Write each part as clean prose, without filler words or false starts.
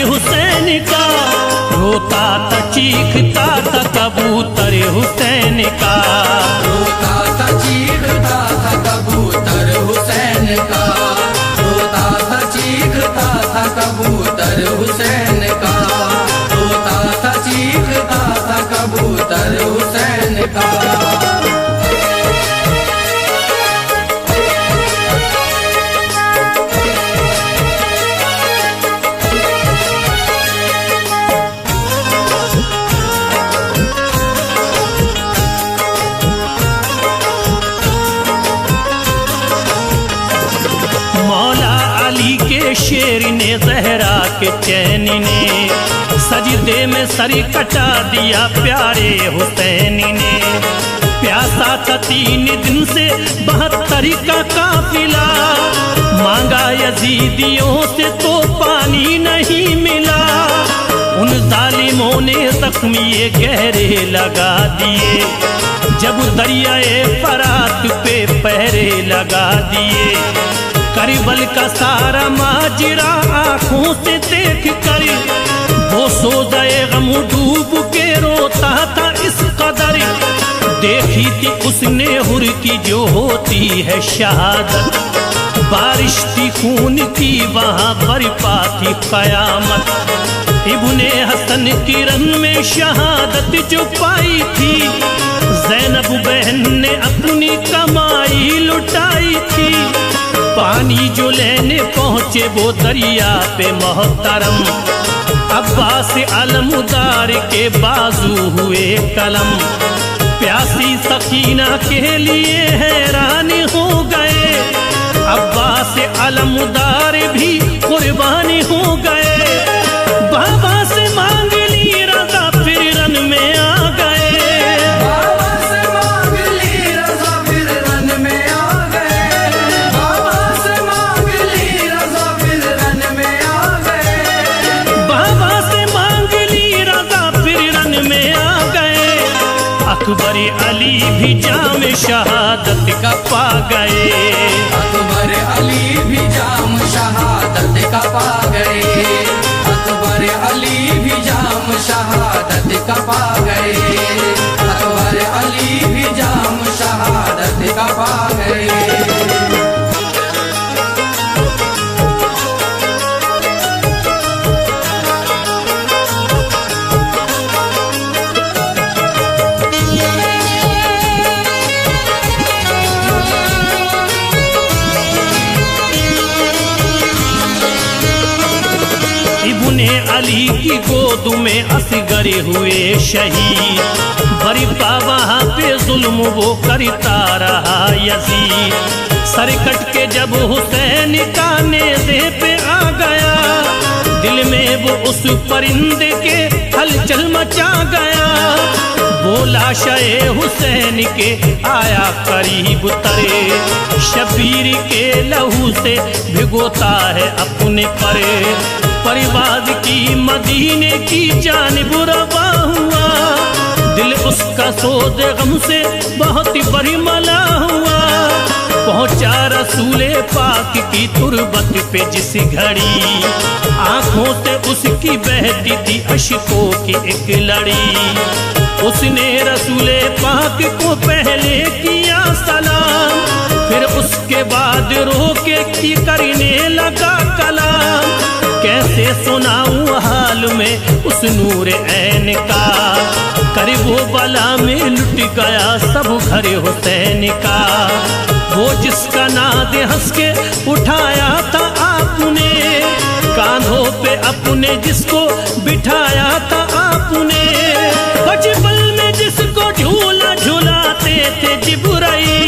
हुसैन का, रोता था चीखता था कबूतर हुसैन का, रोता था चीखता था कबूतर हुसैन का, रोता था चीखता था कबूतर हुसैन का, रोता था चीखता था कबूतर हुसैन का। शेर ने ज़हरा के चैन ने सजदे में सर कटा दिया प्यारे हुसैन ने। प्यासा था 3 दिन से 72 का काफिला, मांगा यजीदियों से तो पानी नहीं मिला। उन जालिमों ने जख्मी ये गहरे लगा दिए, जब दरियाए फरात पे पहरे लगा दिए। करबल का सारा माजरा आंखों से देख कर वो सोज़े गम डूब के रोता था इस कदर। देखी थी उसने हुर की जो होती है शहादत, बारिश थी खून की वहाँ बरपा थी कयामत। इब्ने हसन की रन में शहादत जो पाई थी, ज़ैनब बहन ने अपनी कमाई लुटाई थी। पानी जो लेने पहुँचे वो दरिया पे मोहतरम, अब्बास अलमुदार के बाजू हुए कलम। प्यासी सकीना के लिए हैरान हो गए, अब्बास अलमुदार भी कुर्बान हो गए। बाबा से मांग ली रज़ा फिर रन में आ गए, बाबा से मांग ली रज़ा फिर रन में आ गए, बाबा से मांग ली रज़ा फिर रन में आ गए, बाबा से मांग ली रज़ा फिर रन में आ गए। अकबर अली भी जाम शहादत का पा गए, अकबर अली भी जाम शहादत का पा गए, अकबर अली भी जाम शहादत का पा गए, अकबर अली भी जाम शहादत का पा गए। इब्ने अली की गोद में असगर हुए शहीद, बरिपा वहाँ पे जुल्म वो करता रहा यजीद। सर कट के जब हुसैन का नेज़े पे आ गया, दिल में वो उस परिंदे के हलचल मचा गया। बोला शे हुसैन के आया करीब तरे, शबीर के लहू से भिगोता है अपने परे। परिवाद की मदीने की जानिब रवा हुआ, दिल उसका सोज़े गम से बहुत बड़ी मला हुआ। पहुंचा रसूले पाक की तुरबत पे जिस घड़ी, आंखों से उसकी बहती थी अश्कों की एक लड़ी। उसने रसूले पाक को पहले किया सलाम, फिर उसके बाद रोके की करने लगा कलाम। कैसे सुनाऊं हाल में उस नूर ऐन का, करीबो बला में लुट गया सब घर हुसैन का। वो जिसका नाद हंस के उठाया था आपने, कांधों पे अपने जिसको बिठाया था आपने। बचपन में जिसको झूला झूलाते थे जिब्राइल,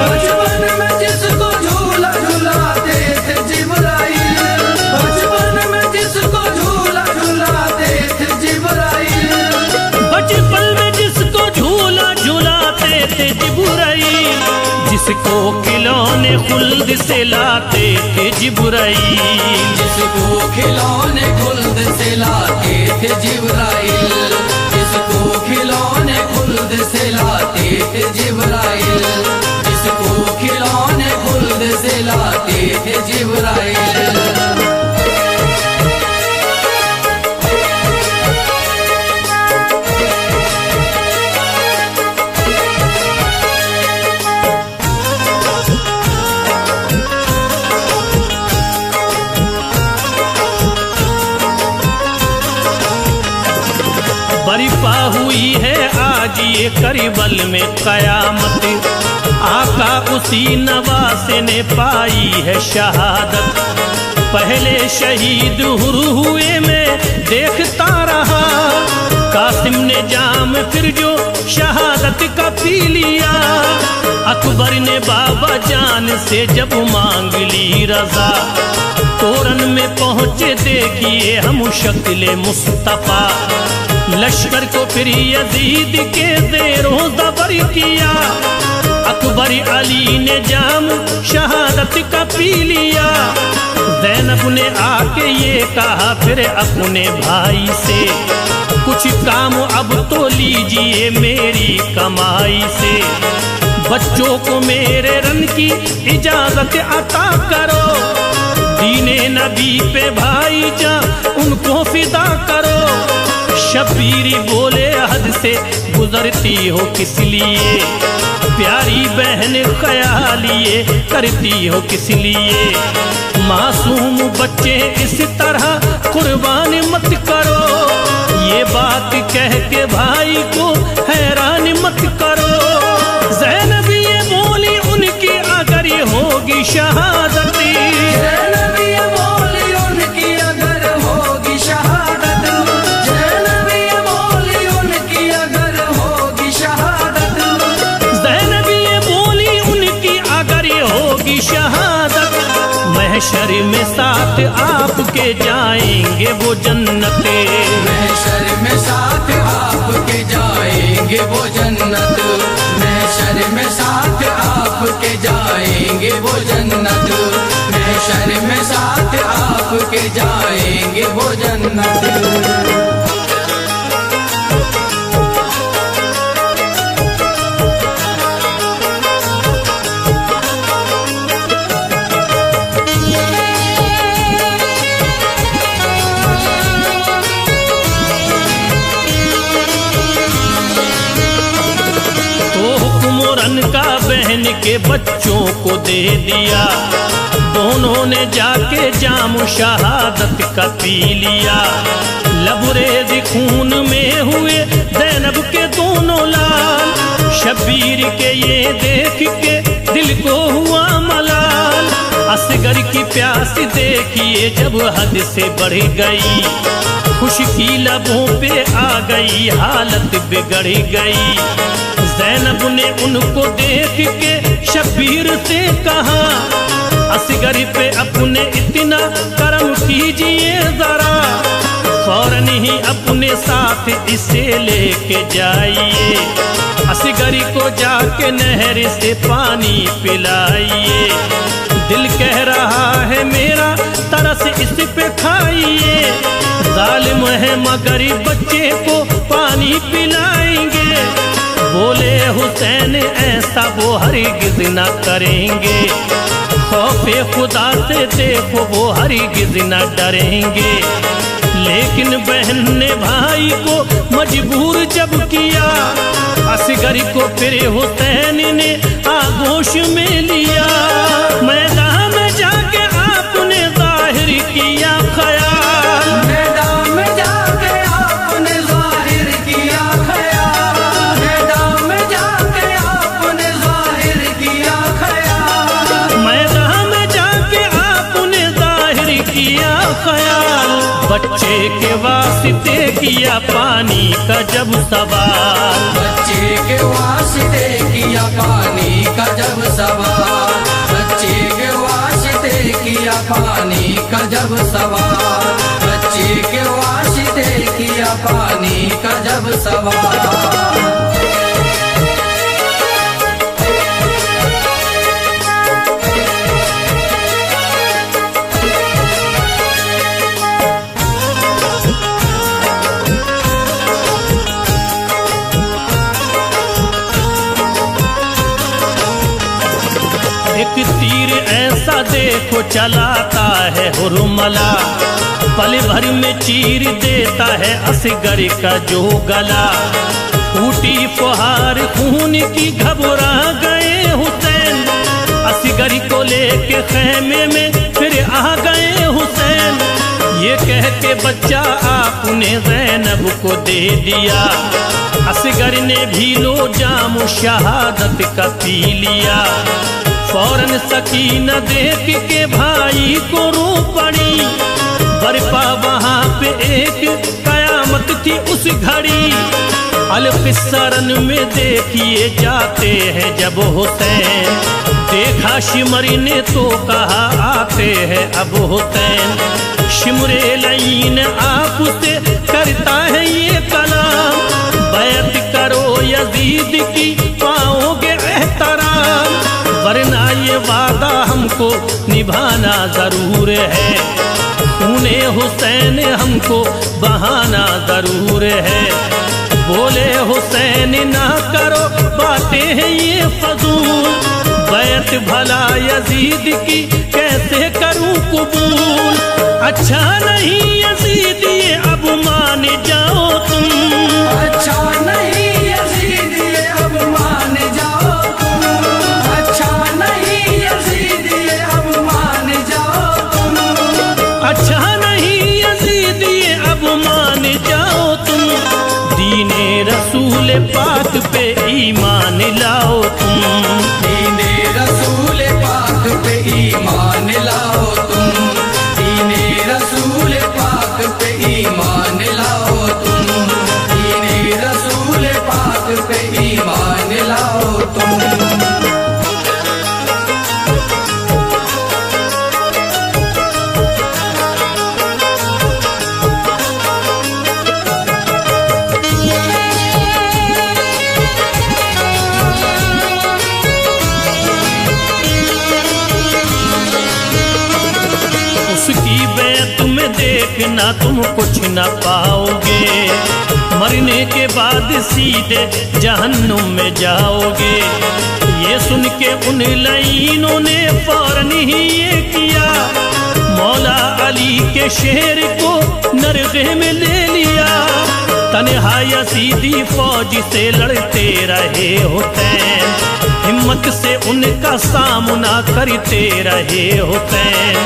बचपन में जिसको झूला झूलाते थे जिब्राइल, बचपन में जिसको झूला झूलाते थे जिब्राइल, बचपन में जिसको झूला झूलाते थे जिब्राइल। जिसको खिलौने खुल्द से लाते थे जिब्राइल, जिसको खिलौने खुल्द से लाते थे जिब्राइल, जिसको खिलौने खुल्द से लाते थे जिब्राइल, जिसको खिलौने खुल्द से लाते थे जिब्राइल। हुई है आज ये करबल में कयामत। आका उसी नवासे ने पाई है शहादत। पहले शहीद हुए मैं देखता रहा, कासिम ने जाम फिर जो शहादत का पी लिया। अकबर ने बाबा जान से जब मांग ली रजा, तोरन में पहुंचे देखिए हम शक्ल मुस्तफा। लश्कर को फिर यजीद के ज़ेरों ज़बर किया। अकबर अली ने जाम शहादत का पी लिया। ज़ैनब ने आके ये कहा फिर अपने भाई से, कुछ काम अब तो लीजिए मेरी कमाई से। बच्चों को मेरे रन की इजाजत अता करो, दीने नबी पे भाई जा उनको फिदा करो। शब्बीरी बोले हद से गुजरती हो किस लिए, प्यारी बहन ख्यालिए करती हो किस लिए। मासूम बच्चे इस तरह कुर्बान मत करो, ये बात कह के भाई को हैरान मत करो। ज़ैनब ये बोली उनकी अगर ये होगी शहादत, ज़ैनब ये बोली उनकी अगर होगी शहादत, ज़ैनब ये बोली उनकी अगर होगी शहादत, ज़ैनब ये बोली उनकी अगर ये होगी शहादत। महशर में साथ आपके जाएंगे वो जन्नते, महशर में साथ आपके जाएंगे वो जन्नत, महशर में साथ आपके जाएंगे वो जन्नत, महशर में साथ आपके जाएंगे वो जन्नत। का बहन के बच्चों को दे दिया, दोनों ने जाके जाम शहादत का पी लिया। लबरेज खून में हुए ज़ैनब के दोनों लाल, शब्बीर के ये देख के दिल को हुआ मलाल। असगर की प्यास देखिए जब हद से बढ़ गई, खुशकी लबों पे आ गई हालत बिगड़ गई। ज़ैनब ने उनको देख के शब्बीर से कहा, असगर पे अपने इतना करम कीजिए जरा, फौरन ही अपने साथ इसे लेके जाइए। असगर को जाके नहर से पानी पिलाइए, दिल कह रहा है मेरा तरस इस पे खाइए। जालिम है मगर बच्चे को पानी पिलाएंगे, बोले हुसैन ऐसा वो हरगिज़ न करेंगे। खौफे खुदा से देखो वो हरगिज़ न डरेंगे। लेकिन बहन ने भाई को मजबूर जब किया, असगर को फिर हुसैन ने आगोश में लिया। मैदान में जाके आपने जाहिर किया ख्याल, मैदान में जाके आपने जाहिर किया ख्याल, मैदान में जाके आपने जाहिर किया ख्याल, मैदान में जाके आपने जाहिर किया ख्याल। बच्चे के वास्ते किया पानी का जब सवाल, बच्चे के वास्ते किया पानी का जब सवाल, बच्चे के वास्ते किया पानी का जब सवाल, बच्चे के वास्ते किया पानी का जब सवाल। एक तीर ऐसा देखो चलाता है हुरमला, पल भर में चीर देता है असगर का जो गला। फूटी फुहार खून की घबरा गए हुसैन, असगर को लेके खैमे में फिर आ गए हुसैन। ये कह के बच्चा आपने ज़ैनब को दे दिया। असगर ने भी लो जाम शहादत का पी लिया। फौरन सकीना देख के भाई को रो पड़ी। बरपा वहां पे एक कयामत थी उस घड़ी। अलकिस्सरन में देखिए जाते हैं जब हुसैन। देखा शिमरी ने तो कहा आते हैं अब हुसैन। शिमरे लईन आपसे करता है ये कलाम। बैत करो यजीद की पाओगे एहतराम। वरना ये वादा हमको निभाना जरूर है। खूने हुसैन हमको बहाना जरूर है। बोले हुसैन ना करो बातें हैं ये फजूल। बैत भला यजीद की कैसे करूं कबूल। अच्छा नहीं यजीद ये अब मान जाओ तुम। अच्छा नहीं यजीद ये अब मान जाओ तुम। अच्छा नहीं यजीद ये अब मान जाओ तुम। अच्छा नहीं यजीद ये अब मान जाओ तुम। दीने रसूल पाक पे ईमान लाओ तुम। दीने रसूल पाक पे ईमान लाओ तुम। दीने रसूल पाक पे ईमान लाओ तुम। दीने रसूल पाक पे ईमान लाओ तुम। देखना तुम कुछ न पाओगे। मरने के बाद सीधे जहन्नुम में जाओगे। ये सुन के उन लाइनों ने फौरन ही ये किया। मौला अली के शेर को नरगे में ले लिया। तन्हा यजीदी फौज से लड़ते रहे हुसैन। हिम्मत से उनका सामना करते रहे हुसैन।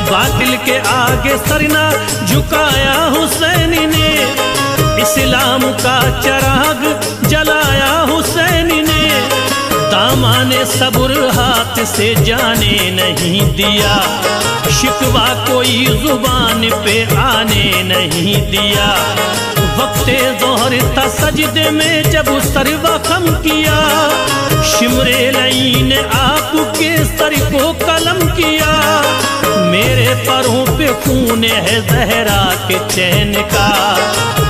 बातिल के आगे सरना झुकाया हुसैन ने। इस्लाम का चिराग जलाया हुसैन ने। दामाने सब्र हाथ से जाने नहीं दिया। शिकवा कोई जुबान पे आने नहीं दिया। वक्ते ज़ोहर था सजदे में जब सर वखम किया। शिमरे लईन आपके सर को कलम किया। मेरे परों पे खून है ज़हरा के चैन का।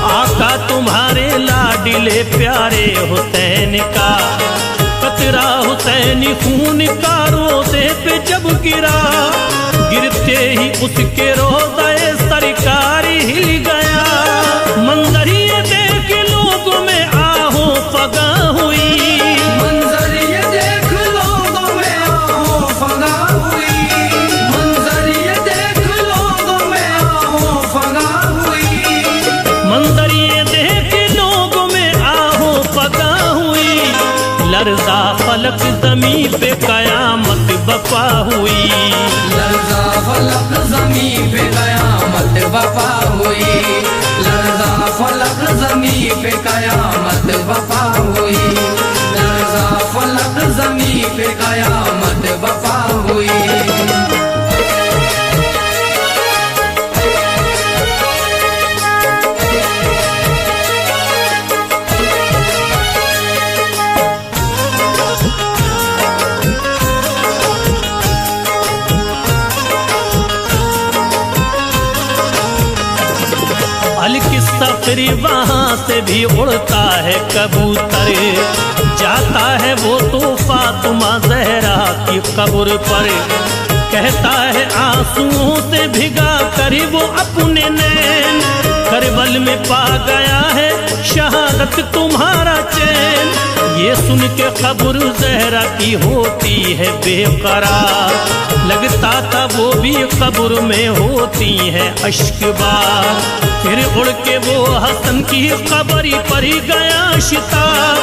आका तुम्हारे लाडिले प्यारे हुसैन का। कतरा हुसैनी खून का रोज़े पे जब गिरा। गिरते ही उसके रोज़े सरकार हिल गया। मंजर ये देख लोगों में आहो फगा हुई। मंजर ये देख लोगों में आहो फगा हुई। मंजर ये देख लोगों में आहो फगा हुई। मंजर ये देख लोगों में आहो फगा हुई। लर्जा फलक ज़मीं पे कयामत बपा हुई। लर्जा फलक ज़मीं पे कयामत बपा हुई। लर्जा फलक ज़मीं पे कयामत बपा हुई। लर्जा फलक ज़मीं पे कयामत बपा हुई। अलकिस्सा फिर वहाँ से भी उड़ता है कबूतर। जाता है वो तो फातिमा ज़हरा की कब्र पर। कहता है आंसुओं से भिगा कर वो अपने नैन। करबल में पा गया है शहादत तुम्हारा चैन। ये सुन के कब्र ज़हरा की होती है बेकरार। लगता था वो भी कब्र में होती है अश्कबार। फिर उड़ के वो हसन की कब्र पर गया शिताब।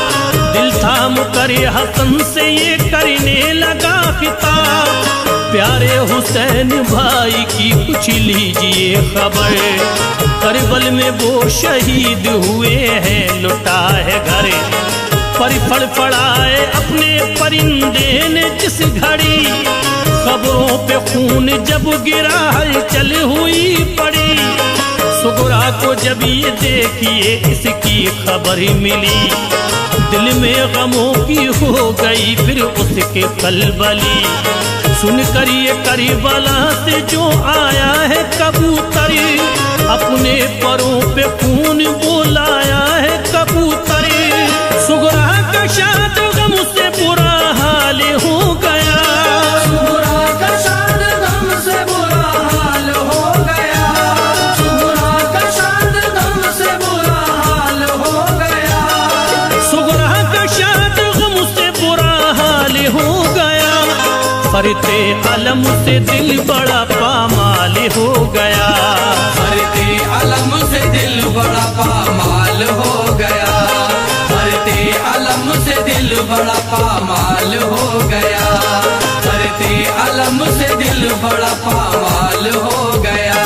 दिल थाम कर हसन से ये करने लगा खिताब। प्यारे हुसैन भाई की कुछ लीजिए खबर, करबल में वो शहीद हुए हैं, लुटा है घर। पर फड़फड़ाए अपने परिंदे ने जिस घड़ी, खबरों पे खून जब गिरा हलचल हुई पड़ी। सुगरा को जब ये देखिए इसकी खबर मिली, दिल में गमों की हो गई फिर उसके कलबली। सुनकर ये करबला से जो आया है कबूतर, अपने परों पे खून बोलाया है कबूतर। सुगरा का शाद गम से बुरा हाल हो गया, सुगरा का शाद गम से बुरा हाल हो गया, सुगरा का शाद गम से बुरा हाल हो गया, सुगरा का शाद गम से बुरा हाल हो गया। फरते अलम से दिल बड़ा पामाल हो गया, फरते अलम से दिल बड़ा पामाल हो गया, फरते अलम से दिल बड़ा पामाल हो गया, फरते अलम से दिल बड़ा पामाल हो गया।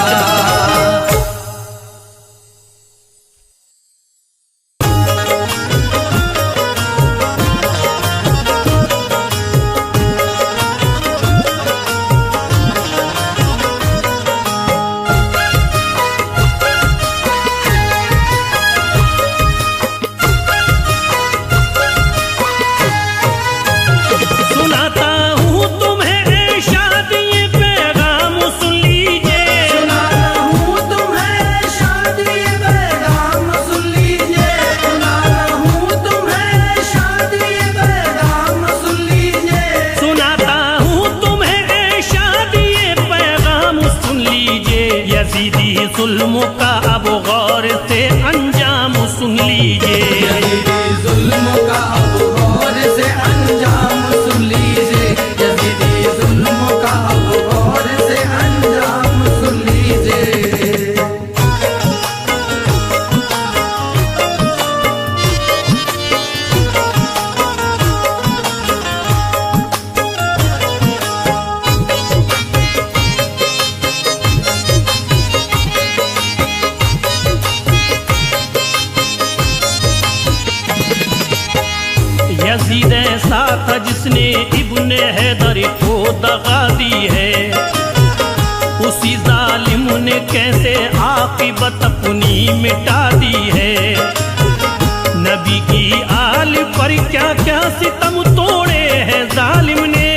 जुल्म का अब गौर से अंजाम सुन लीजिए, जुल्म का अब गौर से अंजाम सुन लीजिए, यजीदी जुल्म का अब गौर से अंजाम सुन लीजिए। यजीद ऐसा था जिसने इब्ने हैदर को दगा दी है, उसी जालिम ने कैसे आकिबत अपनी मिटा दी है। नबी की आल पर क्या क्या सितम तोड़े हैं जालिम ने,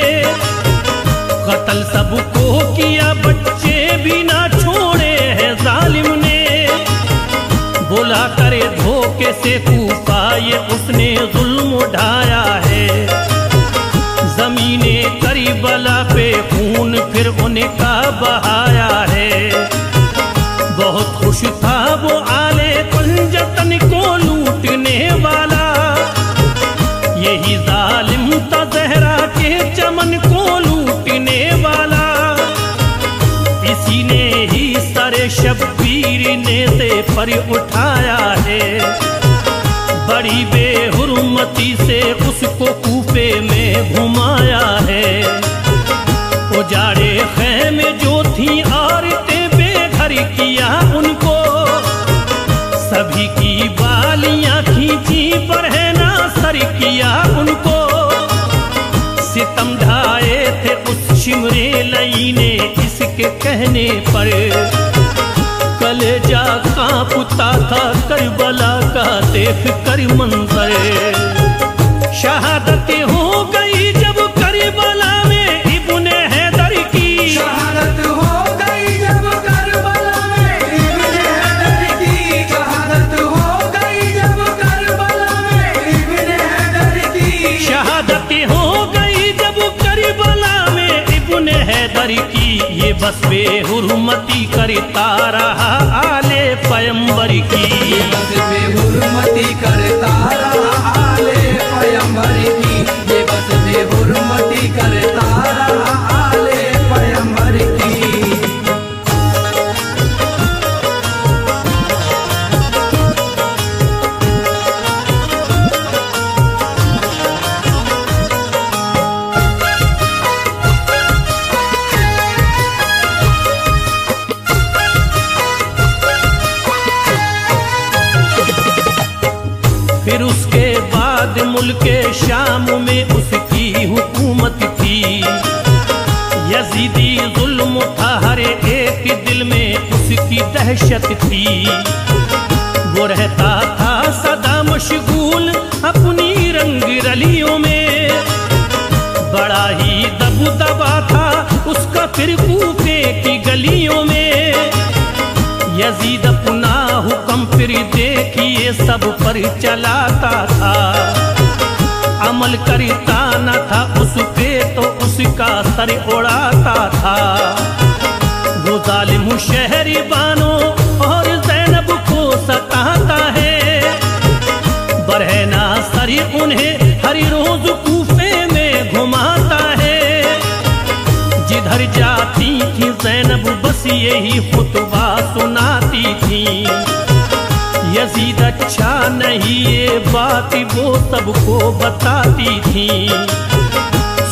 कत्ल सबको किया बच्चे भी ना छोड़े हैं जालिम ने। बोला करे धोखे से कूफा ये उसने जुल्म उठाया है, जमीने करबला पे खून फिर उनका बहाया है। बहुत खुश था वो आले पंजतन को लूटने वाला, यही जालिम था ज़हरा के चमन को लूटने वाला। इसी ने ही सरे शब्बीर ने से पर उठाया है, बड़ी बेहुरमती से उसको कूफे में घुमाया है। उजाड़े खैमे जो थी औरतें बेघर किया उनको, सभी की बालियां खींची पर है ना सर किया उनको। सितम ढाए थे उस शिमरे लई ने इसके कहने पर, कलेजा कांपता था करबला का देख कर मंजर। शहादत हो गई जब करबला में इब्ने हैदर की, शहादत हो गई जब करबला में इब्ने हैदर की, शहादत हो गई जब करबला में इब्ने हैदर की, शहादत हो गई जब करबला में इब्ने हैदर की। ये बस बेहुरमती करता रहा आले पैगंबर की, ये बस बेहुरमती करता रहा आले पैगंबर की, ये बस बेहुरमती करता रहा आले पैगंबर की। मुल्क शाम में उसकी हुकूमत थी। यजीदी जुल्म था हर एक दिल में उसकी दहशत थी। वो रहता था सदा मशगूल अपनी रंग रलियों में, बड़ा ही दबदबा था उसका फिर कूफे की गलियों में। यजीद अपना हुक्म फिर देखिए सब पर चलाता था, अमल करता न था उस पे तो उसका सर उड़ाता था। वो जालिम शहरी बानो और ज़ैनब को सताता है, बरहना सरी उन्हें हर रोज कूफे में घुमाता है। जिधर जाती थी ज़ैनब बस यही खुतबा सुनाती थी, यजीद अच्छा नहीं ये बात वो सबको बताती थी।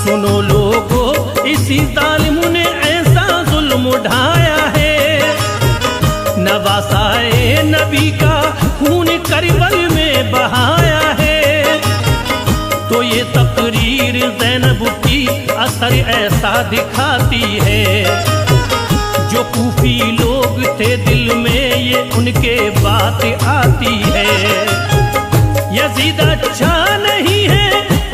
सुनो लोगो इसी जालिम ने ऐसा जुल्म ढाया है, नवासाए नबी का खून करबल में बहाया है। तो ये तकरीर ज़ैनब की असर ऐसा दिखाती है, जो कूफी लोग थे दिल में ये उनके बात आती है। यजीद अच्छा नहीं है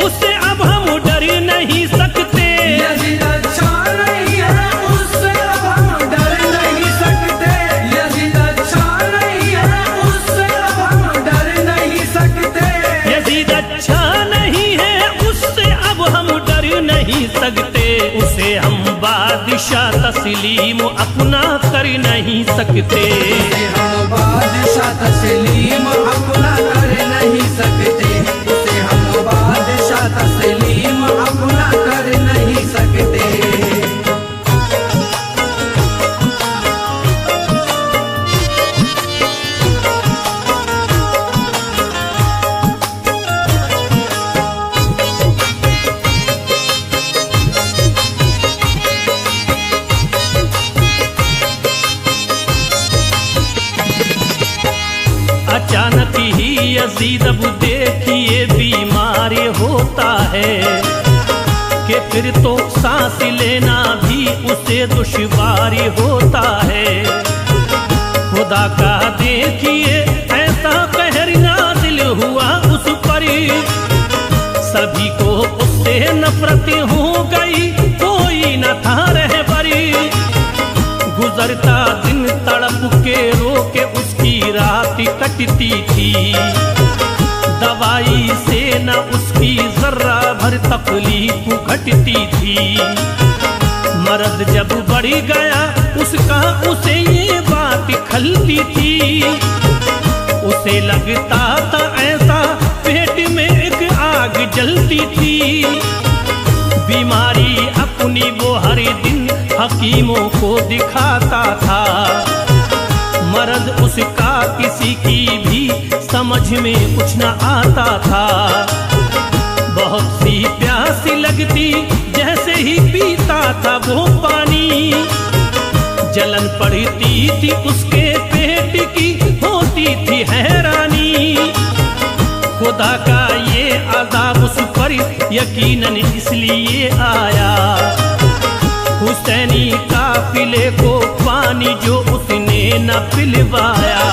उससे अब हम डर नहीं सकते, यजीद अच्छा नहीं है उससे अब हम डर नहीं सकते। यजीद अच्छा नहीं है उससे अब हम डर नहीं सकते। यजीद अच्छा नहीं है उससे अब हम डर नहीं सकते। उसे हम बादशाह तस्लीम अपना कर नहीं सकते, उसे हम बादशाह तस्लीम अपना कर नहीं सकते। उसे हम बादशाह तस्लीम अपना कर नहीं सकते। अचानक ही यजीद अब देखिए बीमार होता है, कि फिर तो सांस लेना भी उसे दुश्वार होता है। खुदा का देखिए ऐसा कहर नाज़िल हुआ उस पर, सभी को उससे नफरत हो गई कोई न था रहबरी। गुजरता दिन तड़प के रोके उसकी रात कटती थी, दवाई से न उसकी जर्रा भर तकलीफ घटती थी। मर्द जब बढ़ गया उसका उसे ये बात खलती थी, उसे लगता था ऐसा पेट में एक आग जलती थी। बीमारी अपनी वो हर दिन हकीमों को दिखाता था, मर्द उसका किसी की भी समझ में कुछ न आता था। बहुत सी प्यास लगती जैसे ही पीता था वो पानी, जलन पड़ती थी उसके पेट की होती थी हैरानी। खुदा का ये अज़ाब उस पर यकीनन इसलिए आया, हुसैनी काफिले को पानी जो उसने न पिलवाया।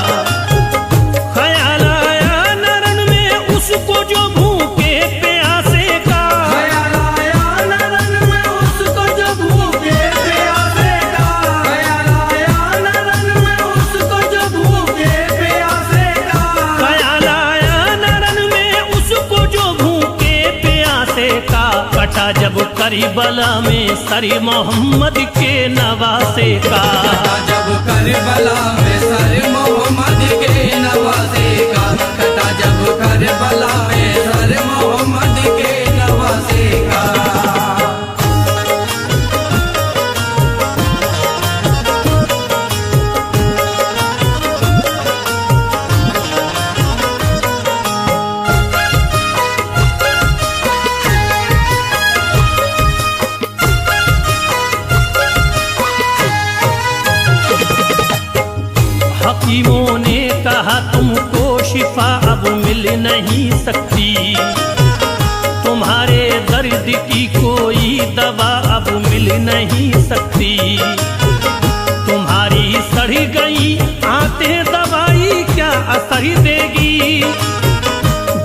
ख्याल आया नरन में उसको जो भूखे प्यासे का, ख्याल आया नरन में उसको जो भूखे प्यासे का। ख्याल आया नरन में उसको जो भूखे प्यासे का। ख्याल आया नरन में उसको जो भूखे प्यासे का। कटा जब करबला में सर मोहम्मद के नवासे का, कटा जब करबला में सर मोहम्मद के नवासे का। कटा जब करबला में सर मोहम्मद के नवासे का। हकीमों ने कहा तुमको शिफा अब मिल नहीं सकती, की कोई दवा अब मिल नहीं सकती। तुम्हारी सड़ी गई आंखें दवाई क्या असर देगी।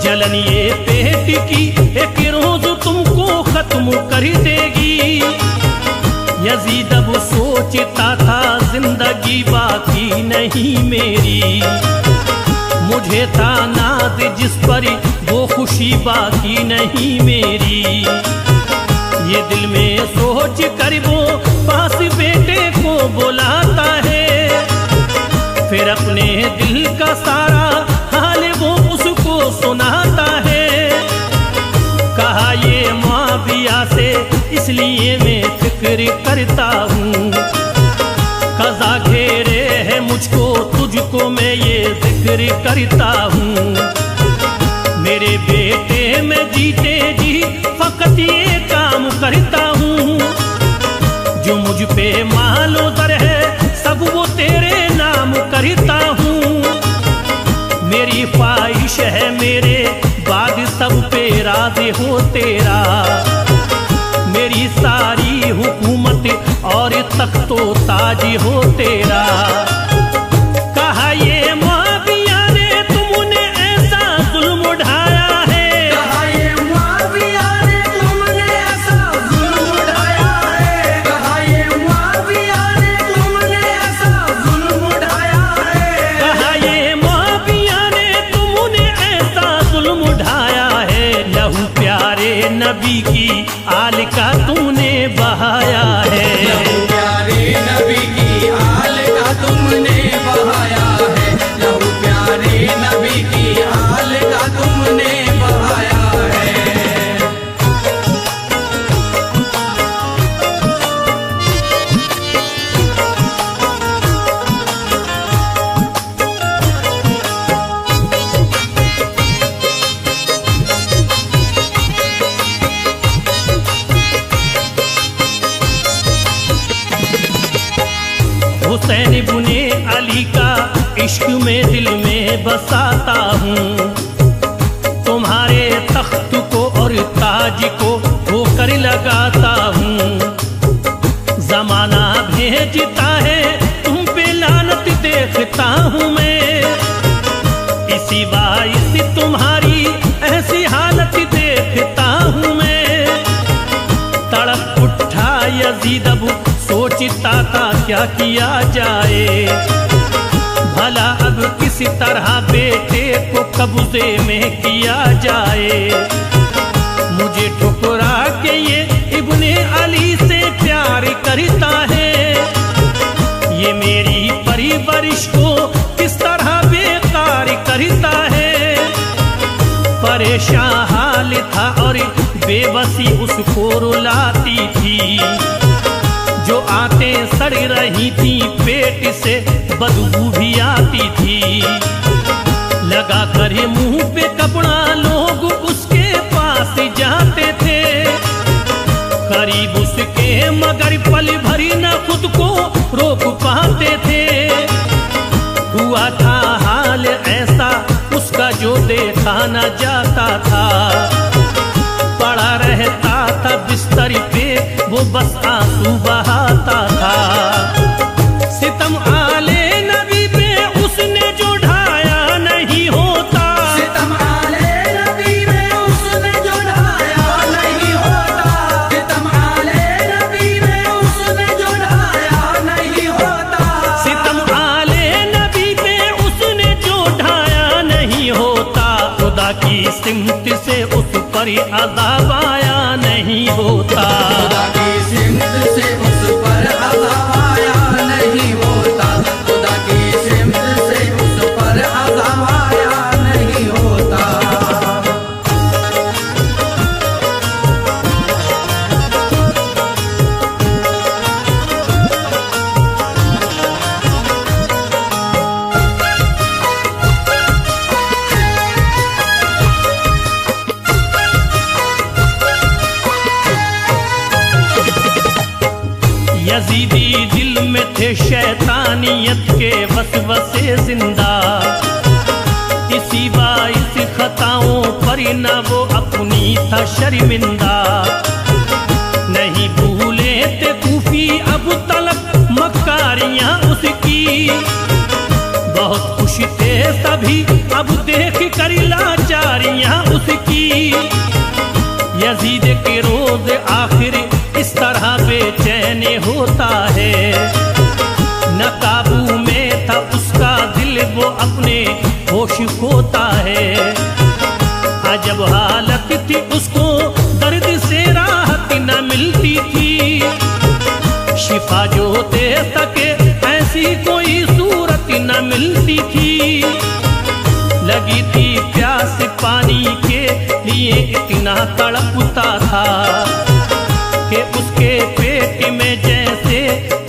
जलन ये पेट की एक रोज तुमको खत्म कर देगी। यजीद अब सोचता था जिंदगी बाकी नहीं मेरी। मुझे था नाज जिस पर वो खुशी बाकी नहीं मेरी। ये दिल में सोच कर वो पास बेटे को बुलाता है। फिर अपने दिल का सारा हाल वो उसको सुनाता है। कहा ये मुआविया से इसलिए मैं फिक्र करता हूँ। कज़ा घेरे है मुझको तुझको मैं ये जिक्र करता हूँ। मेरे बेटे मैं जीते जी फकत ये काम करता हूँ। जो मुझ पे मालो दर है सब वो तेरे नाम करता हूँ। मेरी ख्वाहिश है मेरे बाद सब पे राज़ी हो तेरा। मेरी सारी हुकूमत और तख्तो ताज हो तेरा। कहा ये मुआविया ने तुमने ऐसा जुल्म उठाया है। कहा ये मुआविया ने तुमने ऐसा जुल्म उठाया है। कहा ये मुआविया ने तुमने ऐसा जुल्म उठाया है। कहा ये मुआविया ने तुमने ऐसा जुल्म उठाया है। लहू प्यारे नबी की आल का तूने बहाया है। लहू प्यारे नबी की आल का तुमने बहाया है। लहू प्यारे नबी की आल का तुमने बहाया है। हुसैन इब्ने अली का इश्क में दिल में बसाता हूँ। तुम्हारे तख्त को और ताज को होकर लगाता हूँ। जमाना भेजता है तुम पे लानत देखता हूँ मैं। इसी बाइस तुम्हारी ऐसी हालत देखता हूँ मैं। तड़प उठा यजीद अब सोचता था क्या किया जाए। भला अब किसी तरह बेटे को कब्जे में किया जाए। मुझे ठुकरा के ये इब्ने अली से प्यार करता है। ये मेरी परवरिश को किस तरह बेकार करता है। परेशान हाल था और बेबसी उसको रुलाती थी। जो आते सड़ रही थी पेट से बदबू भी आती थी। लगा कर मुंह पे कपड़ा लोग उसके पास जाते थे। करीब उसके मगर पल भरी न खुद को रोक पाते थे। हुआ था हाल ऐसा उसका जो देखा न जाता था। पड़ा रहता था बिस्तर पे वो बस आंसू बहाता था। सितम आले नबी पे उसने जो ढाया नहीं होता। सितम आले नबी पे उसने जो ढाया नहीं होता। सितम आले नबी पे उसने जो ढाया नहीं होता। सितम आले नबी पे उसने जो ढाया नहीं होता। खुदा की सिमत से उस पर अज़ाब आया नहीं होता। खुदा की सिमत से उस पर अज़ाब आया नहीं होता। खुदा की सिमत से उस पर अज़ाब आया नहीं होता। यजीदी दिल में थे शैतानियत के वसवसे जिंदा। इसी बाइस खताओं पर न वो अपनी था शर्मिंदा। नहीं भूले थे कूफी अब तलक मकारियां उसकी। बहुत खुश थे सभी अब देख कर लाचारियां उसकी। यजीद के रोज आखिर इस तरह बेचैन होता है। न काबू में था उसका दिल वो अपने होश खोता है। अजब हालत थी उसको दर्द से राहत न मिलती थी। शिफा जो दे सके ऐसी कोई सूरत न मिलती थी। लगी थी प्यास पानी के लिए इतना तड़पता था कि उसके पेट में जैसे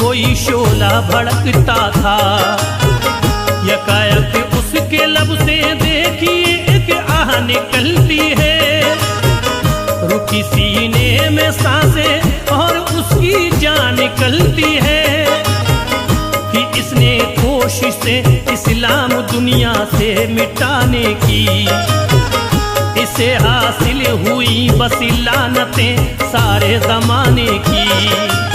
कोई शोला भड़कता था। यकायक उसके लब से देखिए एक आह निकलती है। रुकी सीने में सांसें और उसकी जान निकलती है कि इसने कोशिशें इस्लाम दुनिया से मिटाने की। इसे हासिल हुई बस लानतें सारे जमाने की।